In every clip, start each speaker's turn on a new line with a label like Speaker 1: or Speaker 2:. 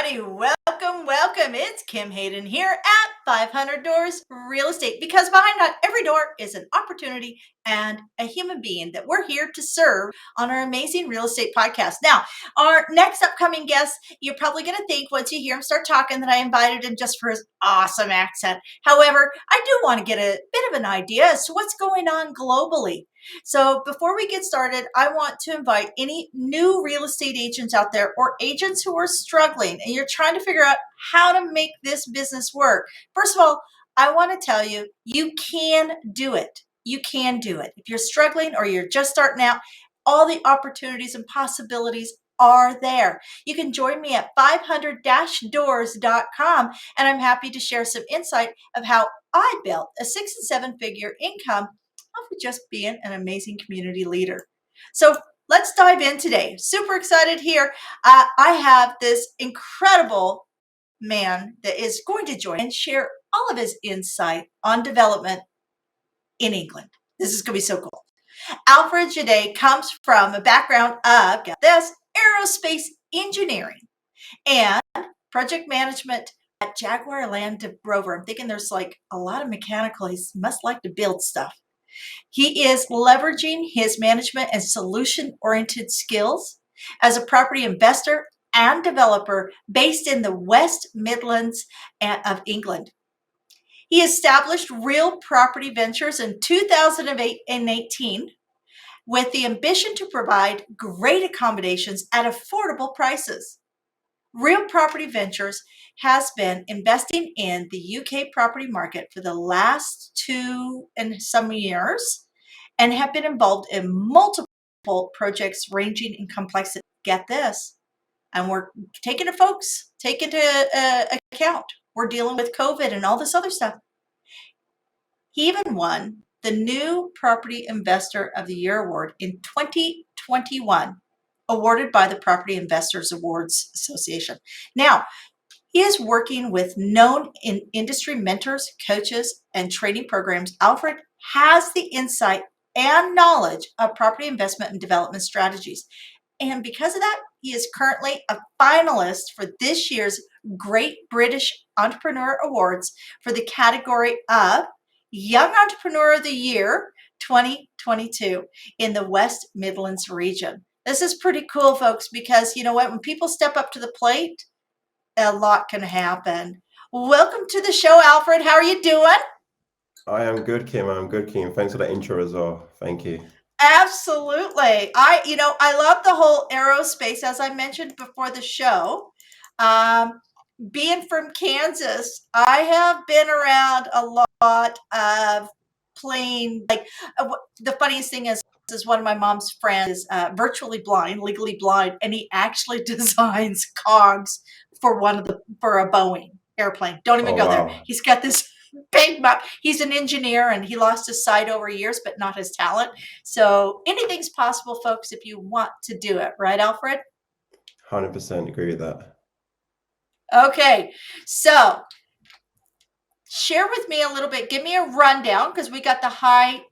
Speaker 1: everybody. Welcome. It's Kim Hayden here at 500 Doors Real Estate, because behind not every door is an opportunity and a human being that we're here to serve on our amazing real estate podcast. Now, our next upcoming guest, you're probably going to think once you hear him start talking that I invited him just for his awesome accent. However, I do want to get a bit of an idea as to what's going on globally. So before we get started, I want to invite any new real estate agents out there or agents who are struggling and you're trying to figure out how to make this business work. First of all, I want to tell you, you can do it. You can do it. If you're struggling or you're just starting out, all the opportunities and possibilities are there. You can join me at 500-doors.com, and I'm happy to share some insight of how I built a 6- and 7-figure income of just being an amazing community leader. So let's dive in today. Super excited here. I have this incredible man that is going to join and share all of his insight on development in England. This is going to be so cool. Alfred Dzadey comes from a background of, get this, aerospace engineering and project management at Jaguar Land Rover. I'm thinking there's like a lot of mechanical. He must like to build stuff. He is leveraging his management and solution-oriented skills as a property investor and developer based in the West Midlands of England. He established Real Property Ventures in 2008 and 18 with the ambition to provide great accommodations at affordable prices. Real Property Ventures has been investing in the UK property market for the last 2 and some years and have been involved in multiple projects ranging in complexity. Get this, and we're taking it, folks, take into account. We're dealing with COVID and all this other stuff. He even won the New Property Investor of the Year award in 2021. Awarded by the Property Investors Awards Association. Now, he is working with known industry mentors, coaches, and training programs. Alfred has the insight and knowledge of property investment and development strategies. And because of that, he is currently a finalist for this year's Great British Entrepreneur Awards for the category of Young Entrepreneur of the Year 2022 in the West Midlands region. This is pretty cool, folks, because you know what? When people step up to the plate, a lot can happen. Welcome to the show, Alfred. How are you doing?
Speaker 2: I am good, Kim. Thanks for that intro as well. Thank you.
Speaker 1: Absolutely. I love the whole aerospace, as I mentioned before the show. Being from Kansas, I have been around a lot of plane. The funniest thing is one of my mom's friends is virtually blind, legally blind, and he actually designs cogs for for a Boeing airplane. Don't even go there. He's got this big map. He's an engineer and he lost his sight over years, but not his talent. So anything's possible, folks, if you want to do it. Right, Alfred?
Speaker 2: 100% agree with that.
Speaker 1: Okay, so share with me a little bit. Give me a rundown, because we got the high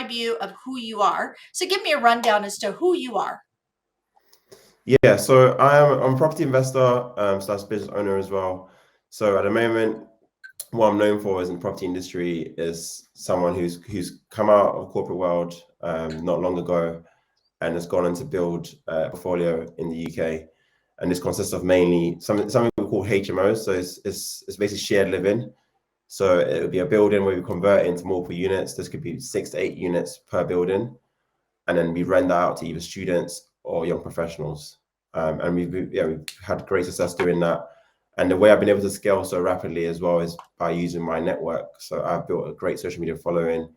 Speaker 1: view of who you are. So give me a rundown as to who you are.
Speaker 2: Yeah, so I'm a property investor slash business owner as well. So at the moment, what I'm known for is in the property industry is someone who's come out of the corporate world not long ago and has gone on to build a portfolio in the UK. And this consists of mainly something we call HMOs. So it's basically shared living. So it would be a building where we convert it into multiple units. This could be 6 to 8 units per building. And then we rent that out to either students or young professionals. And we've had great success doing that. And the way I've been able to scale so rapidly as well is by using my network. So I've built a great social media following,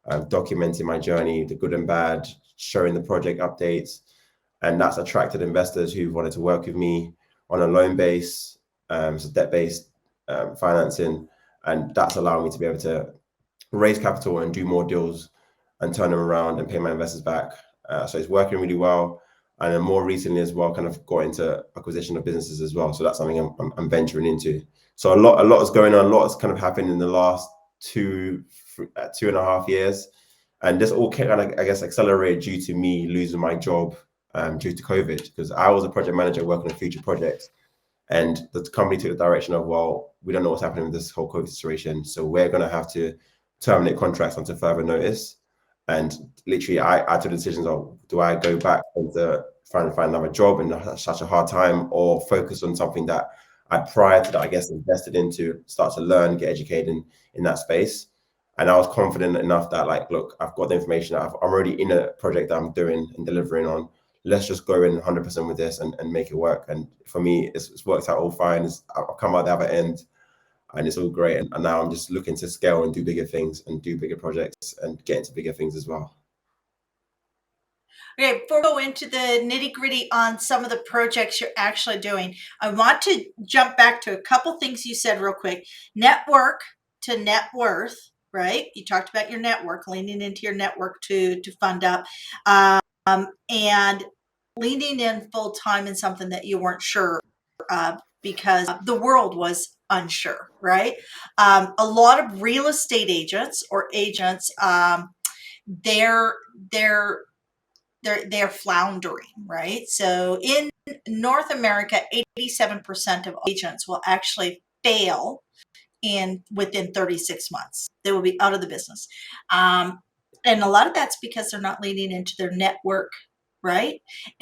Speaker 2: documenting my journey, the good and bad, showing the project updates. And that's attracted investors who wanted to work with me on a loan base, so debt-based financing. And that's allowed me to be able to raise capital and do more deals and turn them around and pay my investors back. So it's working really well. And then more recently as well, kind of got into acquisition of businesses as well. So that's something I'm venturing into. So a lot is going on. A lot has kind of happened in the last 2.5 years. And this all kind of, I guess, accelerated due to me losing my job due to COVID, because I was a project manager working on future projects. And the company took the direction of, well, we don't know what's happening with this whole COVID situation, so we're going to have to terminate contracts until further notice. And literally, I took the decisions of, do I go back into trying to find another job in such a hard time, or focus on something that I prior to that, I guess, invested into, start to learn, get educated in that space. And I was confident enough that, like, look, I've got the information. I'm already in a project that I'm doing and delivering on. Let's just go in 100% with this and make it work. And for me, it's worked out all fine. I've come out the other end, and it's all great. And now I'm just looking to scale and do bigger things and do bigger projects and get into bigger things as well.
Speaker 1: Okay, before we go into the nitty gritty on some of the projects you're actually doing, I want to jump back to a couple things you said real quick. Network to net worth, right? You talked about your network, leaning into your network to fund up, and leaning in full time in something that you weren't sure of because the world was unsure, right? A lot of real estate agents or agents, they're floundering, right? So in North America, 87% of agents will actually fail within 36 months. They will be out of the business. And a lot of that's because they're not leaning into their network, right?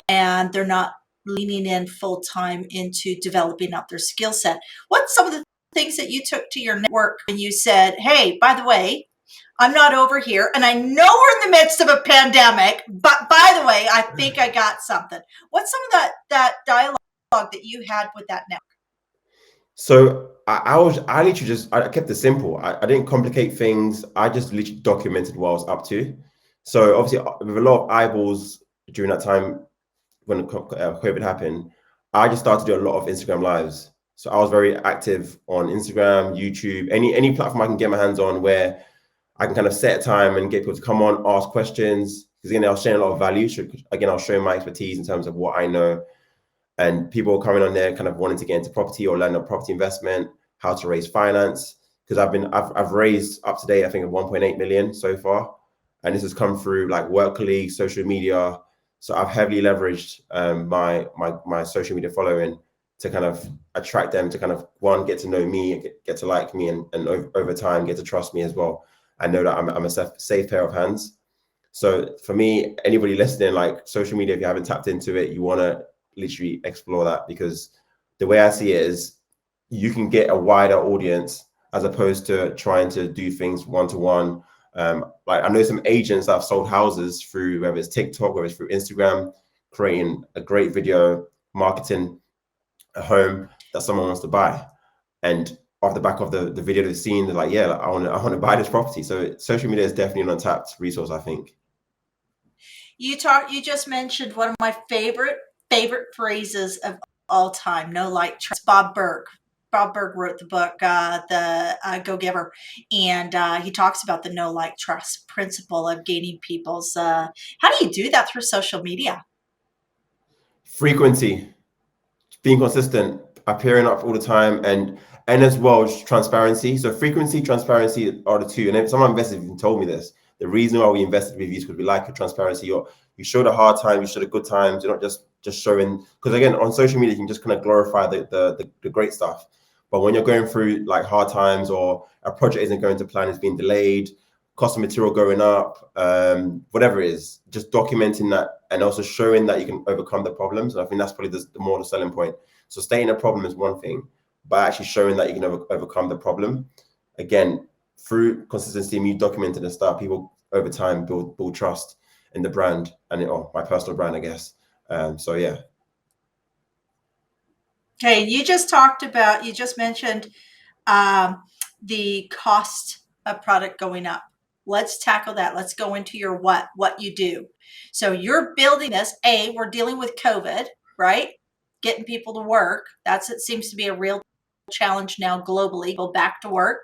Speaker 1: And they're not leaning in full time into developing up their skill set. What's some of the things that you took to your network when you said, hey, by the way, I'm not over here, and I know we're in the midst of a pandemic, but by the way, I think I got something. What's some of that dialogue that you had with that network?
Speaker 2: So I literally just, I kept it simple. I didn't complicate things. I just literally documented what I was up to. So obviously, with a lot of eyeballs during that time when COVID happened, I just started to do a lot of Instagram lives. So I was very active on Instagram, YouTube, any platform I can get my hands on where I can kind of set a time and get people to come on, ask questions. Because again, I was sharing a lot of value. So again, I was showing my expertise in terms of what I know. And people coming on there kind of wanting to get into property or learn about property investment, how to raise finance. Because I've raised up to date, I think, of 1.8 million so far. And this has come through like work colleagues, social media. So I've heavily leveraged my social media following to kind of attract them to kind of, one, get to know me, get to like me, and over time get to trust me as well. I know that I'm a safe pair of hands. So for me, anybody listening, like social media, if you haven't tapped into it, you want to literally explore that, because the way I see it is you can get a wider audience as opposed to trying to do things one-to-one. Like I know some agents that have sold houses through, whether it's TikTok, whether it's through Instagram, creating a great video, marketing a home that someone wants to buy. And off the back of the video they've seen, they're like, yeah, like, I want to buy this property. So social media is definitely an untapped resource, I think.
Speaker 1: You just mentioned one of my favorite phrases of all time, no like trust. Bob Burg wrote the book, the Go Giver, and he talks about the no like trust principle of gaining people's. How do you do that through social media?
Speaker 2: Frequency, being consistent, appearing up all the time, and as well as transparency. So frequency, transparency are the two. And if some investors even told me this, the reason why we invested with you is because we like your transparency. You show the hard times, you show the good times. You're not just showing, because again, on social media you can just kind of glorify the great stuff. But when you're going through like hard times, or a project isn't going to plan, it's being delayed, cost of material going up, whatever it is, just documenting that and also showing that you can overcome the problems. And I think that's probably the more the selling point. So stating a problem is one thing, but actually showing that you can overcome the problem. Again, through consistency, me documenting the stuff, people over time build trust in the brand and my personal brand, I guess. So yeah.
Speaker 1: Okay, you just mentioned the cost of product going up. Let's tackle that. Let's go into your what you do. So you're building this. We're dealing with COVID, right? Getting people to work. It seems to be a real challenge now globally. Go back to work.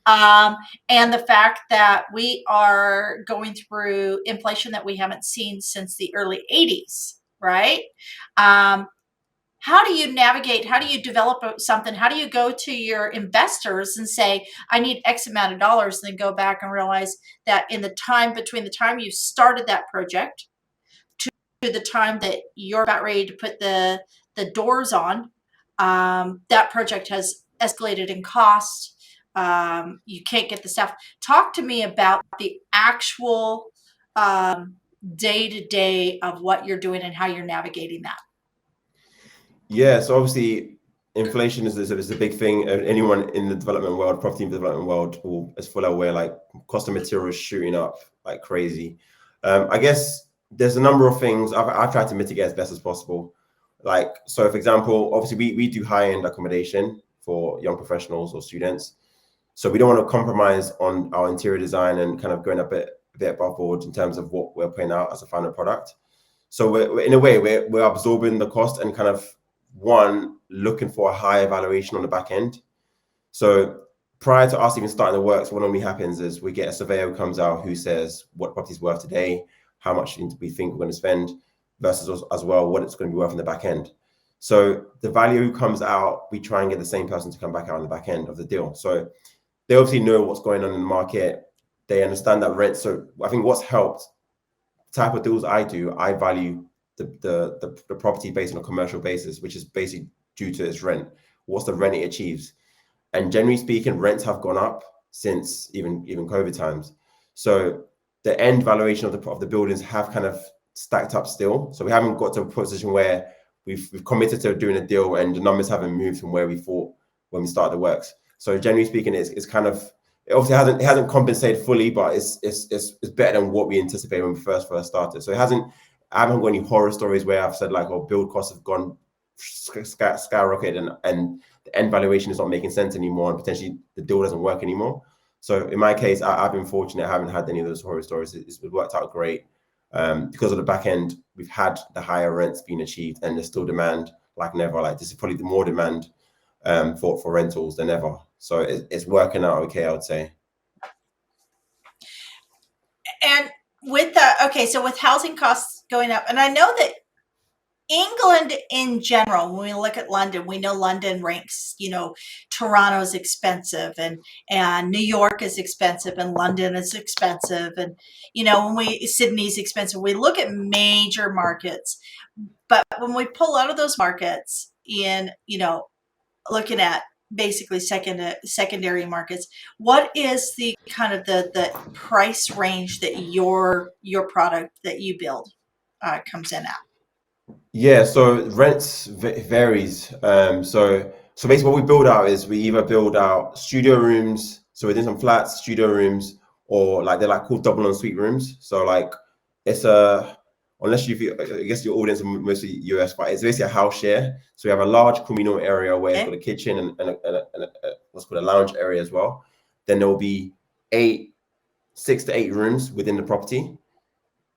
Speaker 1: And the fact that we are going through inflation that we haven't seen since the early 80s, right? How do you navigate? How do you develop something? How do you go to your investors and say, I need X amount of dollars, and then go back and realize that in the time between the time you started that project to the time that you're about ready to put the doors on, That project has escalated in cost. You can't get the staff. Talk to me about the actual day-to-day of what you're doing and how you're navigating that.
Speaker 2: Yeah, so obviously inflation is a big thing. Anyone in the development world, property development world, is fully aware, like cost of materials shooting up like crazy. I guess there's a number of things I've tried to mitigate as best as possible. Like, so for example, obviously we do high-end accommodation for young professionals or students. So we don't want to compromise on our interior design and kind of going a bit above board in terms of what we're putting out as a final product. So we're in a way we're absorbing the cost and kind of looking for a higher valuation on the back end. So prior to us even starting the works, what normally happens is we get a surveyor who comes out who says what property's worth today, how much we think we're going to spend, versus as well what it's going to be worth in the back end. So the value comes out, we try and get the same person to come back out on the back end of the deal. So they obviously know what's going on in the market. They understand that rent. So I think what's helped, type of deals I do, I value the property based on a commercial basis, which is basically due to its rent. What's the rent it achieves? And generally speaking, rents have gone up since even COVID times. So the end valuation of the buildings have kind of stacked up still. So we haven't got to a position where we've committed to doing a deal and the numbers haven't moved from where we thought when we started the works. So generally speaking, it's kind of, it obviously hasn't compensated fully, but it's better than what we anticipated when we first started. So I haven't got any horror stories where I've said like, oh, build costs have gone skyrocketed and the end valuation is not making sense anymore and potentially the deal doesn't work anymore. So in my case, I've been fortunate. I haven't had any of those horror stories. It's worked out great. Because of the back end, we've had the higher rents being achieved and there's still demand like never. Like this is probably the more demand for rentals than ever. So it's working out okay, I would say.
Speaker 1: And with that, okay, so with housing costs going up, and I know that England in general, when we look at London, we know London ranks, Toronto's expensive and New York is expensive and London is expensive. And, Sydney's expensive. We look at major markets, but when we pull out of those markets in, looking at basically secondary markets, what is the kind of the price range that your product that you build comes in at?
Speaker 2: Yeah, so rents varies. So basically what we build out is we either build out studio rooms, so within some flats, studio rooms, or like they're like called double en suite rooms. So like it's unless I guess your audience are mostly US, but it's basically a house share. So we have a large communal area where it's got a kitchen and what's called a lounge area as well. Then there will be 6 to 8 rooms within the property,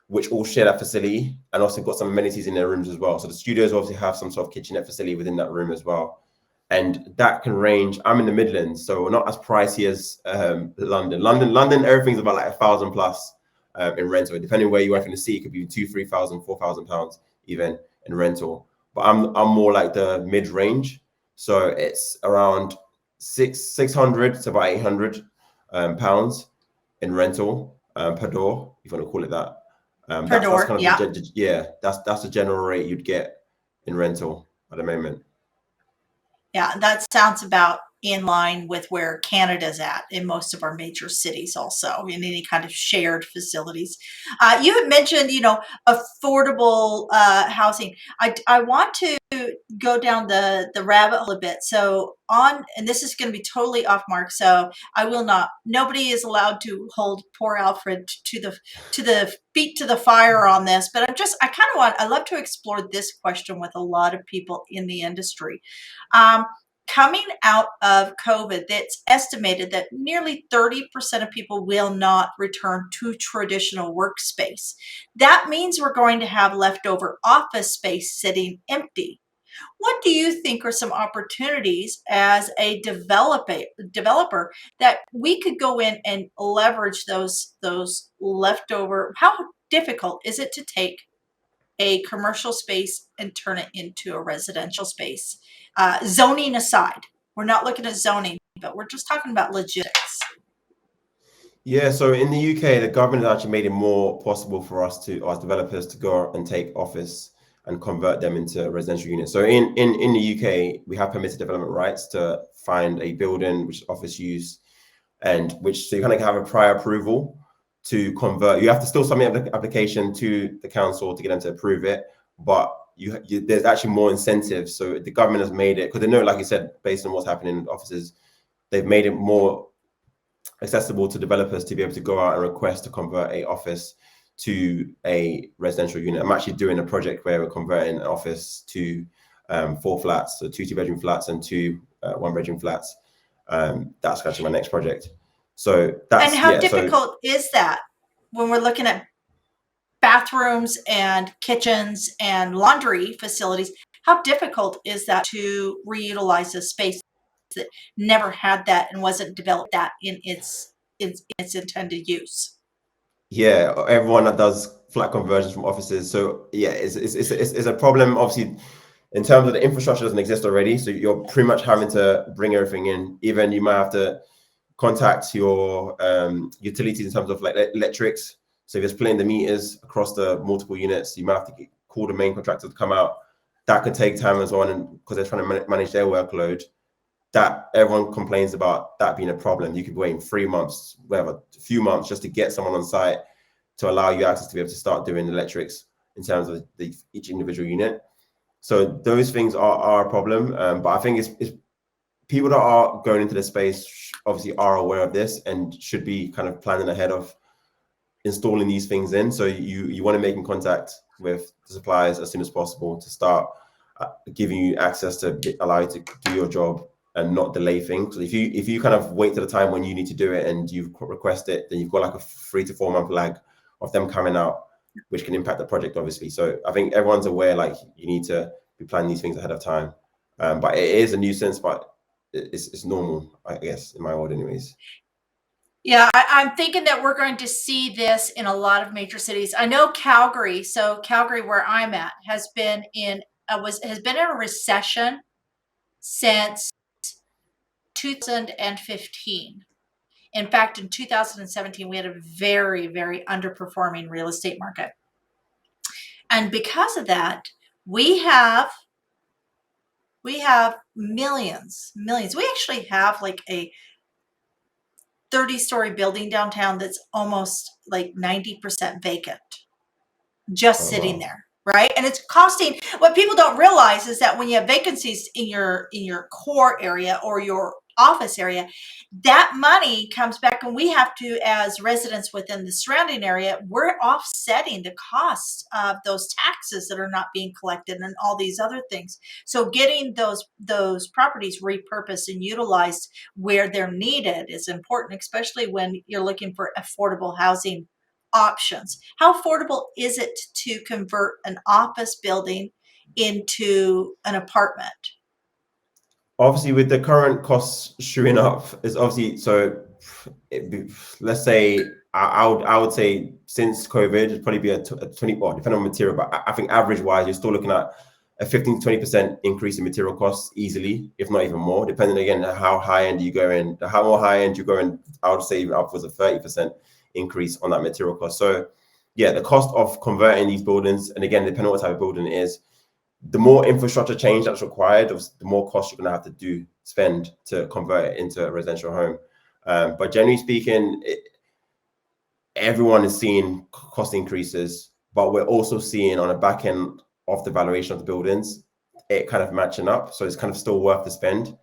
Speaker 2: which all share that facility and also got some amenities in their rooms as well. So the studios obviously have some sort of kitchenette facility within that room as well. And that can range, I'm in the Midlands, so not as pricey as London. London, everything's about like £1,000 plus in rental. Depending where you work in the city, it could be 2,000, 3,000, £4,000 even in rental. But I'm more like the mid-range. So it's around 600 to about 800 pounds in rental per door, if you want to call it that.
Speaker 1: Per door,
Speaker 2: that's kind of that's the general rate you'd get in rental at the moment.
Speaker 1: Yeah, that sounds about in line with where Canada's at in most of our major cities, also in any kind of shared facilities. You had mentioned, affordable housing. I want to go down the rabbit hole a bit. So and this is going to be totally off mark. So I will not. Nobody is allowed to hold poor Alfred to the feet to the fire on this. But I love to explore this question with a lot of people in the industry. Coming out of COVID, it's estimated that nearly 30% of people will not return to traditional workspace. That means we're going to have leftover office space sitting empty. What do you think are some opportunities as a developer that we could go in and leverage those leftover? How difficult is it to take a commercial space and turn it into a residential space? Zoning aside, we're not looking at zoning, but we're just talking about logistics.
Speaker 2: Yeah, so in the UK, the government has actually made it more possible for us as developers to go and take office and convert them into residential units. So in the UK, we have permitted development rights to find a building which is office use, and which so you kind of have a prior approval to convert. You have to still submit an application to the council to get them to approve it, but there's actually more incentives. So the government has made it, because they know, like you said, based on what's happening in offices, they've made it more accessible to developers to be able to go out and request to convert a office to a residential unit. I'm actually doing a project where we're converting an office to 4 flats, so 2 2-bedroom flats and 2 1-bedroom flats. That's actually my next project. So that's,
Speaker 1: and how difficult is that when we're looking at bathrooms and kitchens and laundry facilities? How difficult is that to reutilize a space that never had that and wasn't developed that in its intended use?
Speaker 2: Yeah, everyone that does flat conversions from offices. So yeah, it's a problem. Obviously, in terms of the infrastructure doesn't exist already, so you're pretty much having to bring everything in. Even you might have to contact your utilities in terms of like electrics. So if you're splitting the meters across the multiple units, you might have to call the main contractor to come out. That could take time as well, and because they're trying to manage their workload, that everyone complains about that being a problem. You could be waiting 3 months, whatever, a few months just to get someone on site to allow you access to be able to start doing electrics in terms of each individual unit. So those things are a problem. But I think it's people that are going into the space obviously are aware of this and should be kind of planning ahead of installing these things in. So you want to make in contact with the suppliers as soon as possible to start giving you access to allow you to do your job and not delay things. So if you kind of wait to the time when you need to do it and you request it, then you've got like a 3 to 4 month lag of them coming out, which can impact the project, obviously. So I think everyone's aware, like, you need to be planning these things ahead of time. But it is a nuisance, but it's normal, I guess, in my world anyways.
Speaker 1: Yeah, I'm thinking that we're going to see this in a lot of major cities. I know Calgary, so Calgary, where I'm at, has been in a recession since 2015. In fact, in 2017, we had a very, very underperforming real estate market. And because of that, we have millions. We actually have like a 30-story building downtown that's almost like 90% vacant, just sitting there, right? And it's costing. What people don't realize is that when you have vacancies in your core area or your office area, that money comes back, and we have to, as residents within the surrounding area, we're offsetting the costs of those taxes that are not being collected and all these other things. So getting those properties repurposed and utilized where they're needed is important, especially when you're looking for affordable housing options. How affordable is it to convert an office building into an apartment?
Speaker 2: Obviously, with the current costs shooting up, it's obviously let's say I would say since COVID, it'd probably be a 20, well, depending on material, but I think average wise, you're still looking at a 15 to 20% increase in material costs easily, if not even more, depending again how high end you go in. The more high end you go in, I would say even upwards of 30% increase on that material cost. So yeah, the cost of converting these buildings, and again, depending on what type of building it is, the more infrastructure change that's required, the more cost you're going to have to spend to convert it into a residential home. But generally speaking, everyone is seeing cost increases, but we're also seeing on the back end of the valuation of the buildings, it kind of matching up. So it's kind of still worth the spend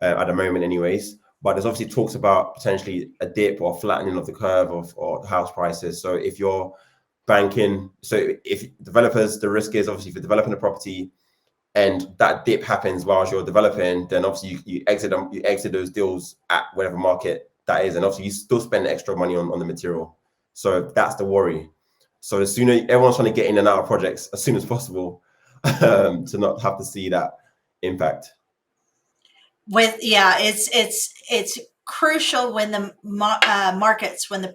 Speaker 2: at the moment anyways. But there's obviously talks about potentially a dip or flattening of the curve of house prices. So if you're banking, so if developers, the risk is obviously for developing a property and that dip happens whilst you're developing, then obviously you exit those deals at whatever market that is, and obviously you still spend extra money on the material. So that's the worry. So the sooner everyone's trying to get in and out of projects as soon as possible to not have to see that impact.
Speaker 1: It's crucial when the markets, when the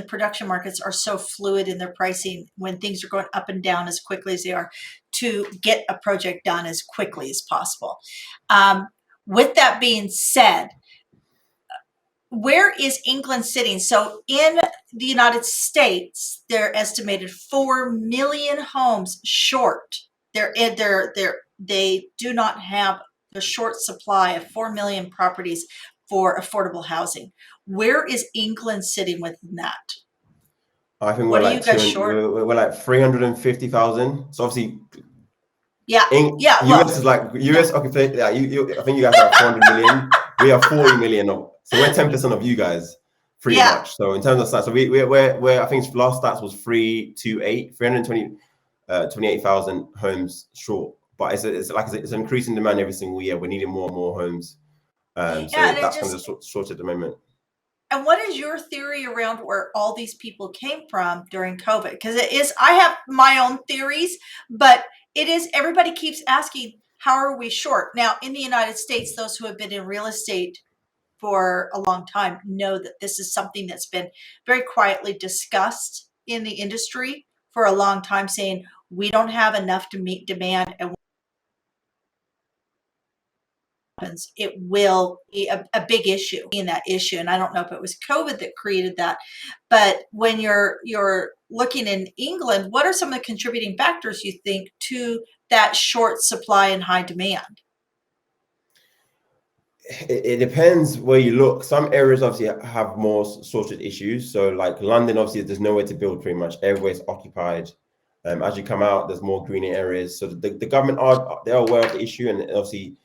Speaker 1: production markets are so fluid in their pricing, when things are going up and down as quickly as they are, to get a project done as quickly as possible. With that being said, where is England sitting? So in the United States, they're estimated 4 million homes short. They do not have the short supply of 4 million properties for affordable housing. Where is England sitting within that?
Speaker 2: I think
Speaker 1: What
Speaker 2: we're
Speaker 1: are you
Speaker 2: like
Speaker 1: guys short?
Speaker 2: we're like 350,000. So obviously,
Speaker 1: Yeah, yeah.
Speaker 2: US is like US occupation. Yeah, I think you guys are 400 million. We are 40 million. So we're 10% of you guys, pretty
Speaker 1: Yeah.
Speaker 2: much. So in terms of stats, so we're I think last stats was 328,000 homes short. But it's an increasing demand every single year. We're needing more and more homes.
Speaker 1: Yeah,
Speaker 2: So
Speaker 1: and it
Speaker 2: that's kind
Speaker 1: just,
Speaker 2: of the short at the moment.
Speaker 1: and what is your theory around where all these people came from during COVID? Because it is, I have my own theories, but it is, everybody keeps asking, how are we short? Now, in the United States, those who have been in real estate for a long time know that this is something that's been very quietly discussed in the industry for a long time, saying we don't have enough to meet demand, and it will be a big issue in that issue. And I don't know if it was COVID that created that, but when you're looking in England, what are some of the contributing factors you think to that short supply and high demand?
Speaker 2: It depends where you look. Some areas obviously have more sorted issues. So like London, obviously there's nowhere to build pretty much. Everywhere's occupied. As you come out, there's more greener areas. So the government they're aware of the issue, and obviously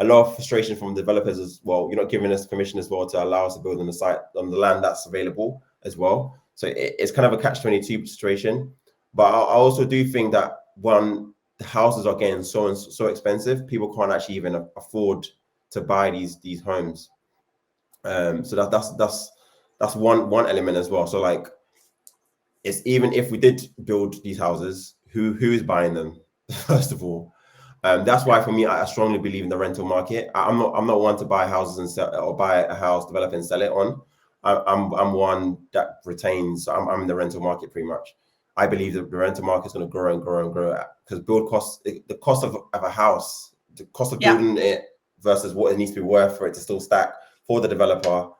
Speaker 2: a lot of frustration from developers as well. You're not giving us permission as well to allow us to build on the site, on the land that's available as well. So it's kind of a catch-22 situation. But I also do think that when the houses are getting so expensive, people can't actually even afford to buy these homes. So that's one element as well. So like, it's even if we did build these houses, who is buying them? First of all, that's why for me, I strongly believe in the rental market. I'm not one to buy houses and sell, or buy a house, develop and sell it on. I'm one that retains. I'm in the rental market pretty much. I believe that the rental market is going to grow and grow and grow because build costs, the cost of a house, the cost of
Speaker 1: Yeah.
Speaker 2: building it versus what it needs to be worth for it to still stack for the developer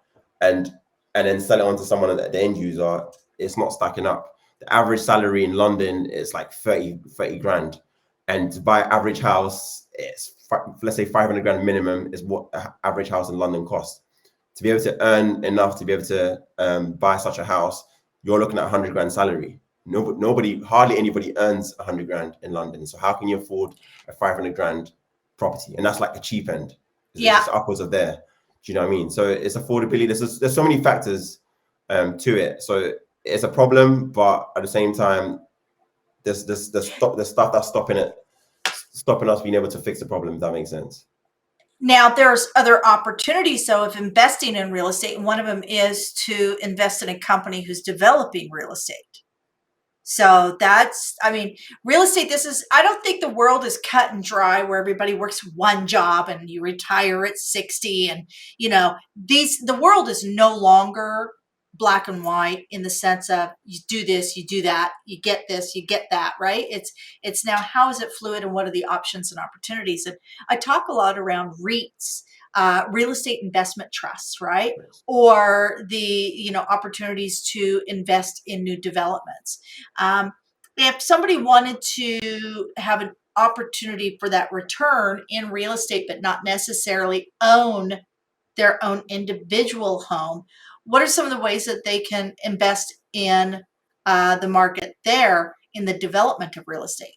Speaker 2: and then sell it on to someone, the end user, it's not stacking up. The average salary in London is like 30 grand. And to buy average house, it's let's say 500 grand minimum is what an average house in London costs. To be able to earn enough to be able to buy such a house, you're looking at 100 grand salary. Hardly anybody earns 100 grand in London. So how can you afford a 500 grand property? And that's like the cheap end. It's just upwards of there. Do you know what I mean? So it's affordability. There's so many factors to it. So it's a problem, but at the same time, there's stuff that's stopping us being able to fix the problem, if that makes sense.
Speaker 1: Now, there's other opportunities, though, of investing in real estate. And one of them is to invest in a company who's developing real estate. So that's, I mean, real estate, I don't think the world is cut and dry where everybody works one job and you retire at 60. And, the world is no longer black and white in the sense of you do this, you do that, you get this, you get that, right? It's now, how is it fluid and what are the options and opportunities? And I talk a lot around REITs, real estate investment trusts, right? Or the, opportunities to invest in new developments. If somebody wanted to have an opportunity for that return in real estate, but not necessarily own their own individual home, what are some of the ways that they can invest in the market there in the development of real estate?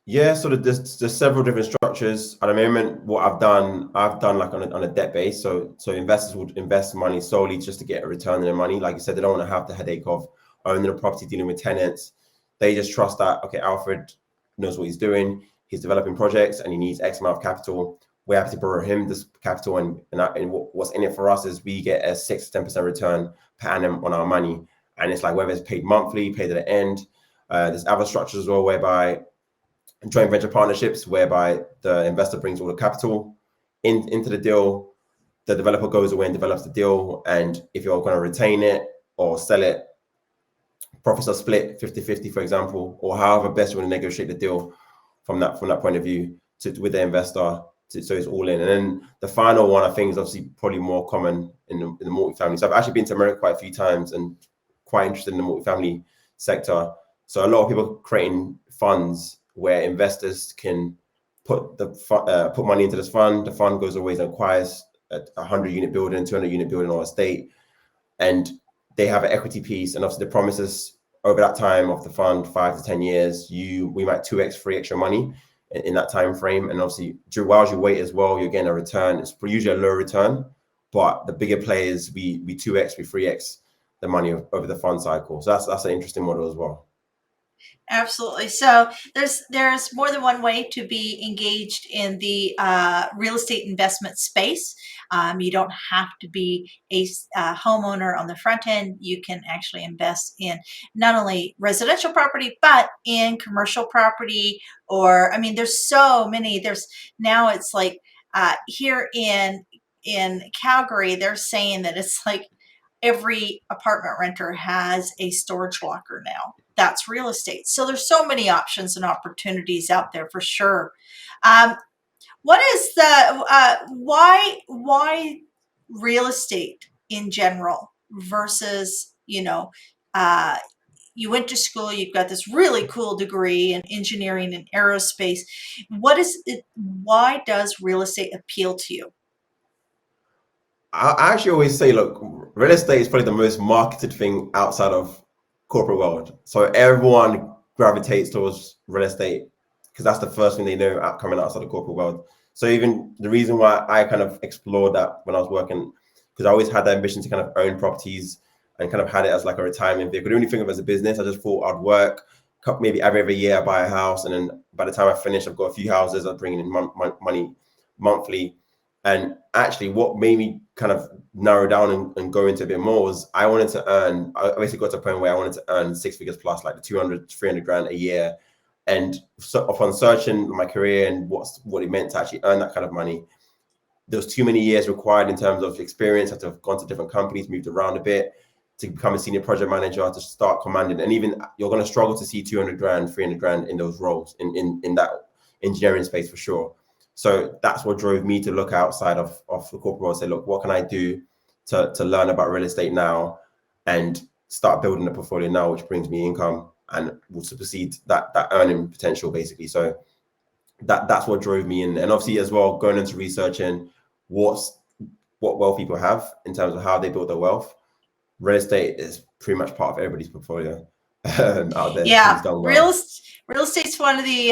Speaker 2: Yeah, so there's several different structures. At the moment, what I've done like on a debt base. So investors would invest money solely just to get a return on their money. Like you said, they don't want to have the headache of owning a property, dealing with tenants. They just trust that, okay, Alfred knows what he's doing. He's developing projects and he needs X amount of capital. We have to borrow him this capital, and what's in it for us is we get a 6 to 10% return per annum on our money. And it's like whether it's paid monthly, paid at the end. There's other structures as well whereby joint venture partnerships, whereby the investor brings all the capital into the deal, the developer goes away and develops the deal, and if you're going to retain it or sell it, profits are split 50-50, for example, or however best you want to negotiate the deal from that point of view with the investor. so it's all in. And then the final one, I think, is obviously probably more common in the multifamily. So I've actually been to America quite a few times and quite interested in the multifamily sector. So a lot of people creating funds where investors can put money into this fund. The fund goes away and acquires a 100-unit building, 200-unit building or estate, and they have an equity piece. And obviously the promises over that time of the fund, 5 to 10 years, we might 2x, 3x your money in that time frame. And obviously, while you wait as well, you're getting a return. It's usually a low return, but the bigger players, we 2x, we 3x the money over the fund cycle. So that's an interesting model as well.
Speaker 1: Absolutely. So there's more than one way to be engaged in the real estate investment space. You don't have to be a homeowner on the front end. You can actually invest in not only residential property, but in commercial property. Or, I mean, there's so many. Now it's like here in Calgary, they're saying that it's like every apartment renter has a storage locker now. That's real estate. So there's so many options and opportunities out there for sure. What is the why real estate in general versus, you went to school, you've got this really cool degree in engineering and aerospace. What is it? Why does real estate appeal to you?
Speaker 2: I actually always say, look, real estate is probably the most marketed thing outside of corporate world. So everyone gravitates towards real estate because that's the first thing they know coming outside the corporate world. So even the reason why I kind of explored that when I was working, because I always had the ambition to kind of own properties and kind of had it as like a retirement vehicle. I didn't really think of it as a business. I just thought I'd work, maybe every year I buy a house, and then by the time I finish, I've got a few houses. I'm bringing in money monthly. And actually what made me kind of narrow down and go into a bit more was I basically got to a point where I wanted to earn 6 figures plus, like the 200, 300 grand a year. And so upon searching my career and what it meant to actually earn that kind of money, there was too many years required in terms of experience. I had to have gone to different companies, moved around a bit to become a senior project manager, to start commanding. And even you're going to struggle to see 200 grand, 300 grand in those roles in that engineering space for sure. So that's what drove me to look outside of the corporate world and say, look, what can I do to learn about real estate now and start building a portfolio now, which brings me income and will supersede that earning potential, basically. So that's what drove me in. And obviously as well, going into researching what wealth people have in terms of how they build their wealth. Real estate is pretty much part of everybody's portfolio out there.
Speaker 1: Yeah, real estate's one of the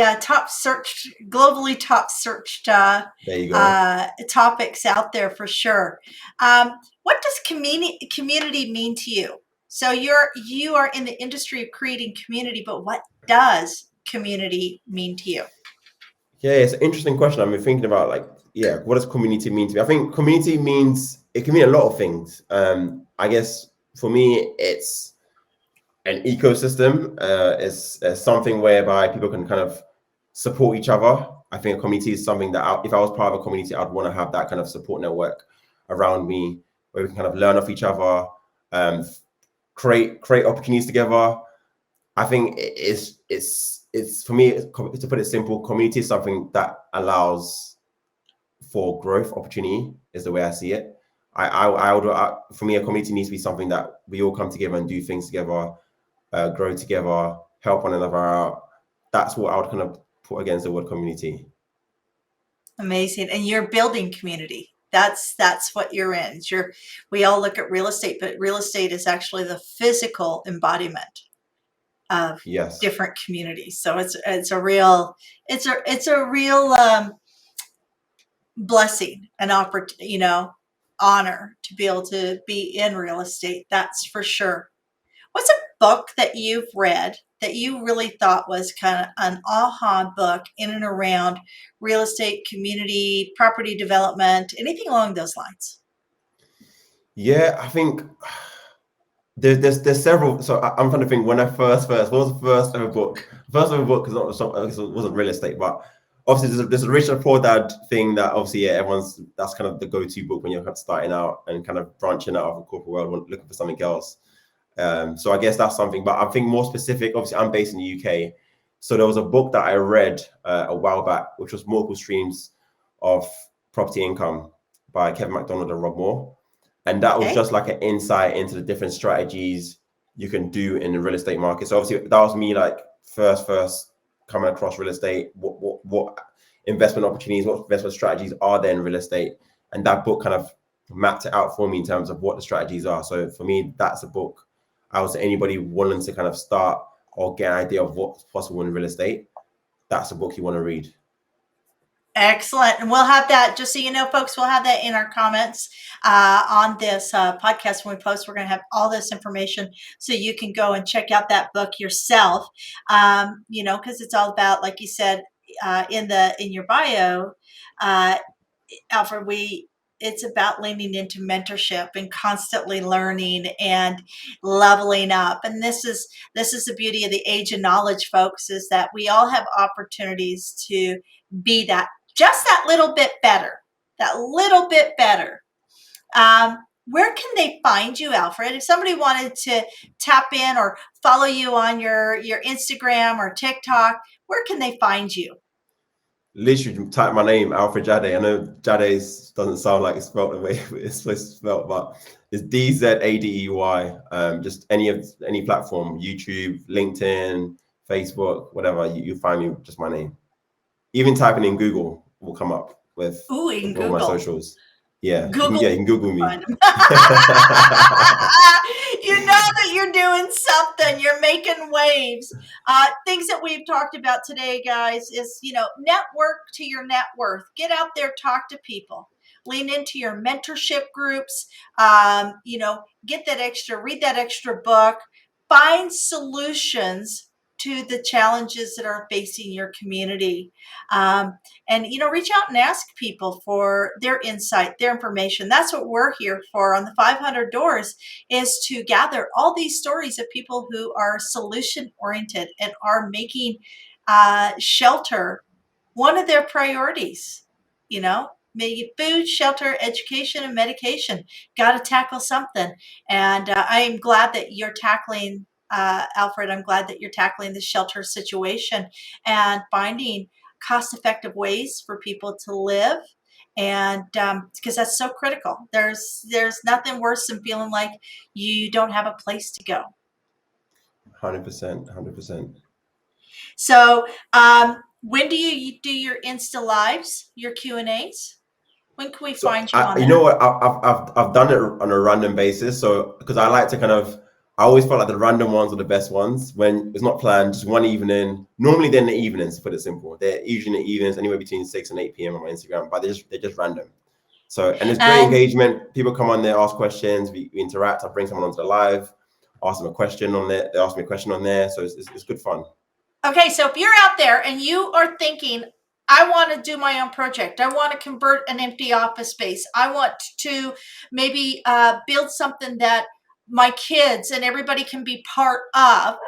Speaker 1: globally top searched
Speaker 2: there you go.
Speaker 1: topics out there for sure. What does community mean to you? So you are in the industry of creating community, but what does community mean to you?
Speaker 2: Yeah, it's an interesting question. I've been thinking about what does community mean to me? I think community it can mean a lot of things. I guess for me, it's an ecosystem. Is something whereby people can kind of support each other. I think a community is something that if I was part of a community, I'd want to have that kind of support network around me where we can kind of learn off each other, create opportunities together. I think it's for me, to put it simple, community is something that allows for growth opportunity is the way I see it. For me, a community needs to be something that we all come together and do things together, grow together, help one another out. That's what I would kind of put against the word community.
Speaker 1: Amazing. And you're building community. That's what you're in. We all look at real estate, but real estate is actually the physical embodiment of different communities. So it's a real blessing and honor to be able to be in real estate. That's for sure. What's a book that you've read that you really thought was kind of an aha book in and around real estate, community, property development, anything along those lines?
Speaker 2: Yeah, I think there's several. So I'm trying to think when I first what was the first ever book? First ever book because it wasn't real estate, but obviously there's a Rich Poor Dad thing that obviously that's kind of the go-to book when you're kind of starting out and kind of branching out of the corporate world, looking for something else. So I guess that's something, but I think more specific, obviously I'm based in the UK. So there was a book that I read a while back, which was Multiple Streams of Property Income by Kevin McDonald and Rob Moore. And that was
Speaker 1: Okay.
Speaker 2: just like an insight into the different strategies you can do in the real estate market. So obviously that was me like first coming across real estate, what investment opportunities, what investment strategies are there in real estate. And that book kind of mapped it out for me in terms of what the strategies are. So for me, that's a book I would say anybody wanting to kind of start or get an idea of what's possible in real estate, that's a book you want to read.
Speaker 1: Excellent. And we'll have that, just so you know, folks, we'll have that in our comments on this podcast when we post. We're going to have all this information so you can go and check out that book yourself, because it's all about, like you said, in your bio, Alfred, it's about leaning into mentorship and constantly learning and leveling up. And this is the beauty of the age of knowledge, folks, is that we all have opportunities to be just that little bit better, Where can they find you, Alfred? If somebody wanted to tap in or follow you on your Instagram or TikTok, where can they find you?
Speaker 2: Literally type my name, Alfred Dzadey. I know Dzadey doesn't sound like it's spelled the way it's supposed to spell, but it's Dzadey. Just any platform, YouTube, LinkedIn, Facebook, whatever, you find me, just my name. Even typing in Google will come up with all my socials. Yeah,
Speaker 1: Google.
Speaker 2: You can Google me.
Speaker 1: You know that you're doing something. You're making waves. Things that we've talked about today, guys, is, network to your net worth. Get out there, talk to people. Lean into your mentorship groups. Get that read that extra book. Find solutions to the challenges that are facing your community. And reach out and ask people for their insight, their information. That's what we're here for on the 500 Doors, is to gather all these stories of people who are solution oriented and are making shelter one of their priorities. Maybe food, shelter, education, and medication. Got to tackle something. And I am glad that you're tackling, Alfred, I'm glad that you're tackling the shelter situation and finding cost-effective ways for people to live, and because that's so critical. There's nothing worse than feeling like you don't have a place to go.
Speaker 2: 100%.
Speaker 1: So when do you do your Insta Lives, your Q&As? When can we find you on that?
Speaker 2: You know what? I've done it on a random basis. So because I like to I always felt like the random ones are the best ones when it's not planned. Just one evening. Normally they're in the evenings, to put it simple. They're usually in the evenings, anywhere between 6 and 8 p.m. on my Instagram. But they're just random. So, and it's great engagement. People come on there, ask questions. We interact. I bring someone onto the live, ask them a question on there. They ask me a question on there. So it's good fun.
Speaker 1: Okay, so if you're out there and you are thinking, I want to do my own project, I want to convert an empty office space, I want to maybe build something that my kids and everybody can be part of,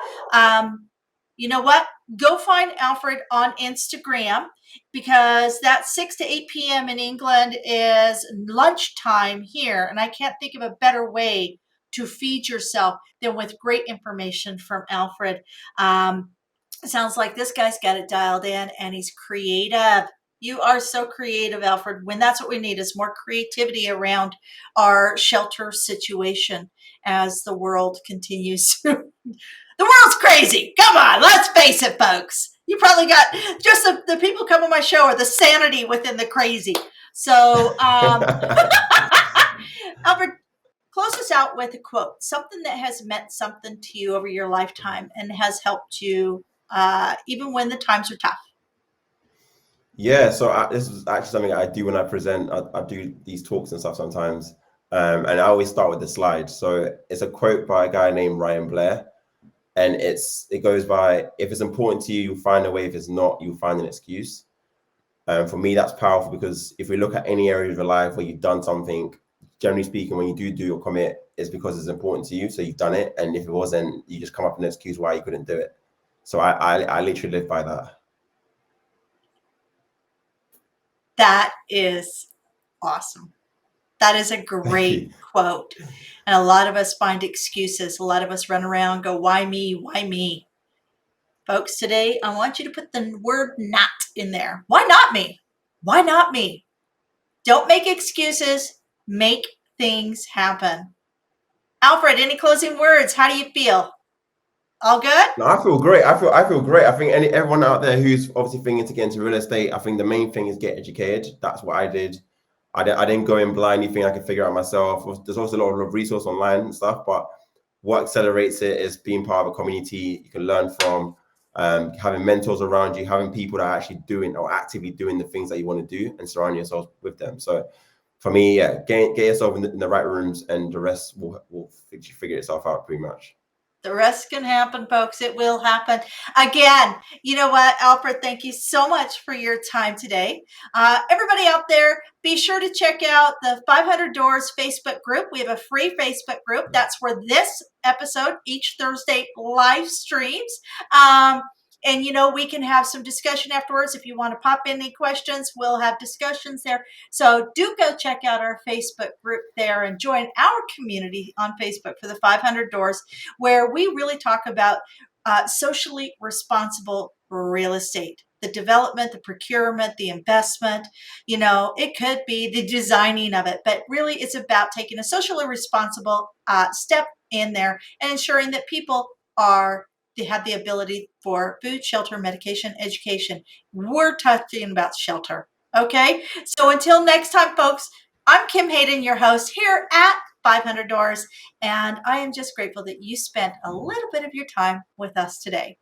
Speaker 1: you know what? Go find Alfred on Instagram, because that 6 to 8 p.m. in England is lunchtime here. And I can't think of a better way to feed yourself than with great information from Alfred. Sounds like this guy's got it dialed in, and he's creative. You are so creative, Alfred. When that's what we need, is more creativity around our shelter situation as the world continues to. The world's crazy. Come on, let's face it, folks. You probably got just the people come on my show are the sanity within the crazy. So, Alfred, close us out with a quote, something that has meant something to you over your lifetime and has helped you even when the times are tough.
Speaker 2: Yeah, so this is actually something I do when I present. I do these talks and stuff sometimes, and I always start with the slide. So it's a quote by a guy named Ryan Blair, and it goes by, if it's important to you, you'll find a way. If it's not, you'll find an excuse. For me, that's powerful, because if we look at any area of your life where you've done something, generally speaking, when you do your commit, it's because it's important to you, so you've done it. And if it wasn't, you just come up with an excuse why you couldn't do it. So I literally live by that.
Speaker 1: That is awesome. That is a great quote. And a lot of us find excuses. A lot of us run around, go, why me? Why me? Folks, today I want you to put the word not in there. Why not me? Why not me? Don't make excuses. Make things happen. Alfred, any closing words? How do you feel? All good?
Speaker 2: No, I feel great. I feel great. I think everyone out there who's obviously thinking to get into real estate, I think the main thing is get educated. That's what I did. I didn't go in blind. Anything I could figure out myself. There's also a lot of resource online and stuff, but what accelerates it is being part of a community you can learn from, having mentors around you, having people that are actually doing or actively doing the things that you want to do, and surround yourself with them. So for me, yeah, get yourself in the right rooms, and the rest will figure itself out pretty much.
Speaker 1: The rest can happen, folks. It will happen. Again, you know what, Alfred, thank you so much for your time today. Everybody out there, be sure to check out the 500 Doors Facebook group. We have a free Facebook group. That's where this episode each Thursday live streams. And, you know, we can have some discussion afterwards. If you want to pop in any questions, we'll have discussions there. So do go check out our Facebook group there and join our community on Facebook for the 500 Doors, where we really talk about socially responsible real estate. The development, the procurement, the investment, you know, it could be the designing of it, but really it's about taking a socially responsible step in there and ensuring that people they have the ability for food, shelter, medication, education. We're talking about shelter. Okay. So until next time, folks, I'm Kim Hayden, your host here at 500 Doors. And I am just grateful that you spent a little bit of your time with us today.